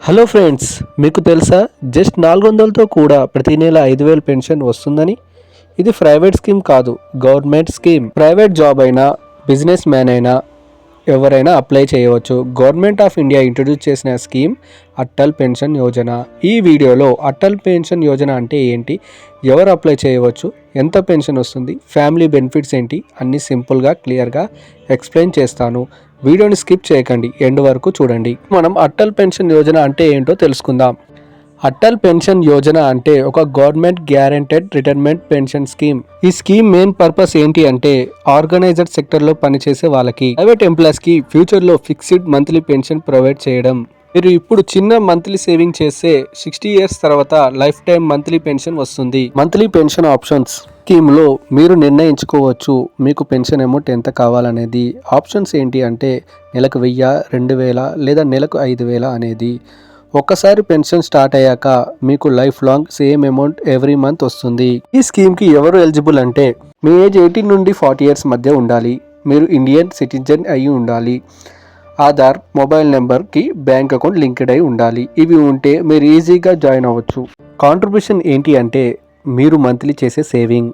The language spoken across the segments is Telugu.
హలో ఫ్రెండ్స్, మీకు తెలుసా జస్ట్ 400తో కూడా ప్రతి నెల 5,000 పెన్షన్ వస్తుందని? ఇది ప్రైవేట్ స్కీమ్ కాదు, గవర్నమెంట్ స్కీమ్. ప్రైవేట్ జాబ్ అయినా, బిజినెస్ మ్యాన్ అయినా ఎవరైనా అప్లై చేయవచ్చు. గవర్నమెంట్ ఆఫ్ ఇండియా ఇంట్రడ్యూస్ చేసిన స్కీమ్ అటల్ పెన్షన్ యోజన. ఈ వీడియోలో అటల్ పెన్షన్ యోజన అంటే ఏంటి, ఎవరు అప్లై చేయవచ్చు, ఎంత పెన్షన్ వస్తుంది, ఫ్యామిలీ బెనిఫిట్స్ ఏంటి, అన్ని సింపుల్గా క్లియర్గా ఎక్స్ప్లెయిన్ చేస్తాను. వీడియోని స్కిప్ చేయకండి, ఎండ్ వరకు చూడండి. మనం అటల్ పెన్షన్ యోజన అంటే ఏంటో తెలుసుకుందాం. అటల్ పెన్షన్ యోజన అంటే ఒక government guaranteed retirement pension scheme. ఈ స్కీమ్ మెయిన్ పర్పస్ ఏంటి అంటే ఆర్గనైజర్ సెక్టర్లో పనిచేసే వాళ్ళకి, ప్రైవేట్ ఎంప్లాయీస్కి ఫ్యూచర్లో ఫిక్స్డ్ మంత్లీ పెన్షన్ ప్రొవైడ్ చేయడం. మీరు ఇప్పుడు చిన్న మంత్లీ సేవింగ్ చేస్తే 60 ఇయర్స్ తర్వాత లైఫ్ టైం మంత్లీ పెన్షన్ వస్తుంది. మంత్లీ పెన్షన్ ఆప్షన్స్ స్కీమ్లో మీరు నిర్ణయించుకోవచ్చు మీకు పెన్షన్ అమౌంట్ ఎంత కావాలనేది. ఆప్షన్స్ ఏంటి అంటే నెలకు 1000, 2000 లేదా నెలకు 5000 అనేది. ఒక్కసారి పెన్షన్ స్టార్ట్ అయ్యాక మీకు life long same amount every month వస్తుంది. ఈ స్కీమ్కి ఎవరు ఎలిజిబుల్ అంటే మీ ఏజ్ 18 నుండి 40 ఇయర్స్ మధ్య ఉండాలి, మీరు ఇండియన్ సిటిజన్ అయి ఉండాలి, ఆధార్, మొబైల్ నెంబర్కి బ్యాంక్ అకౌంట్ లింక్డ్ అయి ఉండాలి. ఇవి ఉంటే మీరు ఈజీగా జాయిన్ అవ్వచ్చు. కాంట్రిబ్యూషన్ ఏంటి అంటే మీరు మంత్లీ చేసే సేవింగ్.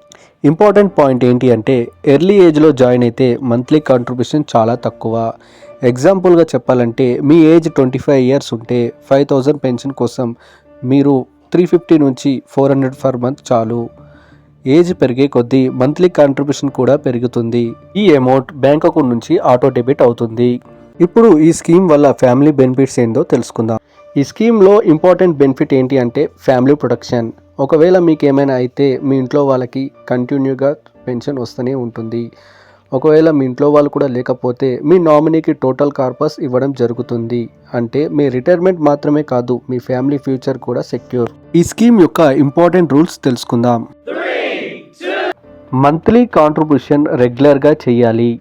ఇంపార్టెంట్ పాయింట్ ఏంటి అంటే ఎర్లీ ఏజ్లో జాయిన్ అయితే మంత్లీ కాంట్రిబ్యూషన్ చాలా తక్కువ. ఎగ్జాంపుల్గా చెప్పాలంటే మీ ఏజ్ 25 ఇయర్స్ ఉంటే 5,000 పెన్షన్ కోసం మీరు 350 నుంచి 400 పర్ మంత్ చాలు. ఏజ్ పెరిగే కొద్దీ మంత్లీ కాంట్రిబ్యూషన్ కూడా పెరుగుతుంది. ఈ అమౌంట్ బ్యాంక్ అకౌంట్ నుంచి ఆటో డెబిట్ అవుతుంది. ఇప్పుడు ఈ స్కీమ్ వల్ల ఫ్యామిలీ బెనిఫిట్స్ ఏందో తెలుసుకుందాం. ఈ స్కీమ్లో ఇంపార్టెంట్ బెనిఫిట్ ఏంటి అంటే ఫ్యామిలీ ప్రొటెక్షన్. ఒకవేళ మీకు ఏమైనా అయితే మీ ఇంట్లో వాళ్ళకి కంటిన్యూగా పెన్షన్ వస్తూనే ఉంటుంది. ఒకవేళ మీ ఇంట్లో వాళ్ళు కూడా లేకపోతే మీ నామినీకి టోటల్ కార్పస్ ఇవ్వడం జరుగుతుంది. అంటే మీ రిటైర్మెంట్ మాత్రమే కాదు, మీ ఫ్యామిలీ ఫ్యూచర్ కూడా సెక్యూర్. ఈ స్కీమ్ యొక్క ఇంపార్టెంట్ రూల్స్ తెలుసుకుందాం. మంత్లీ కాంట్రిబ్యూషన్ రెగ్యులర్గా చేయాలి,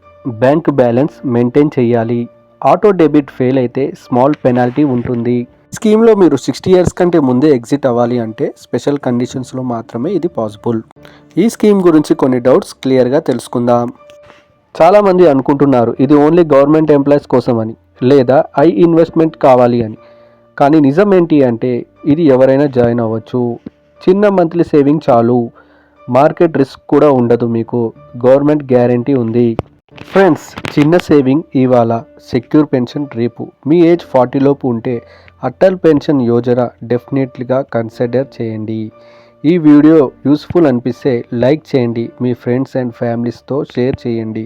బ్యాంక్ బ్యాలెన్స్ మెయింటైన్ చేయాలి, ఆటో డెబిట్ ఫెయిల్ అయితే స్మాల్ పెనాల్టీ ఉంటుంది. స్కీమ్లో మీరు 60 ఇయర్స్ కంటే ముందే ఎగ్జిట్ అవ్వాలి అంటే స్పెషల్ కండిషన్స్లో మాత్రమే ఇది పాసిబుల్. ఈ స్కీమ్ గురించి కొన్ని డౌట్స్ క్లియర్గా తెలుసుకుందాం. చాలామంది అనుకుంటున్నారు ఇది ఓన్లీ గవర్నమెంట్ ఎంప్లాయీస్ కోసం అని, లేదా ఐ ఇన్వెస్ట్మెంట్ కావాలి అని. కానీ నిజం ఏంటి అంటే ఇది ఎవరైనా జాయిన్ అవ్వచ్చు. చిన్న మంత్లీ సేవింగ్ చాలు, మార్కెట్ రిస్క్ కూడా ఉండదు, మీకు గవర్నమెంట్ గ్యారంటీ ఉంది. ఫ్రెండ్స్, చిన్న సేవింగ్ ఇవాళ, సెక్యూర్ పెన్షన్ రేపు. మీ ఏజ్ 40 లోపు ఉంటే అటల్ పెన్షన్ యోజన డెఫినెట్లీగా కన్సిడర్ చేయండి. ఈ వీడియో యూస్ఫుల్ అనిపిస్తే లైక్ చేయండి, మీ ఫ్రెండ్స్ అండ్ ఫ్యామిలీస్తో షేర్ చేయండి.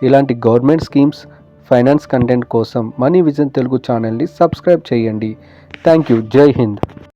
ఇలాంటి గవర్నమెంట్ స్కీమ్స్, ఫైనాన్స్ కంటెంట్ కోసం మనీ విజన్ తెలుగు ఛానల్ని సబ్స్క్రైబ్ చేయండి. Thank you. జై హింద్.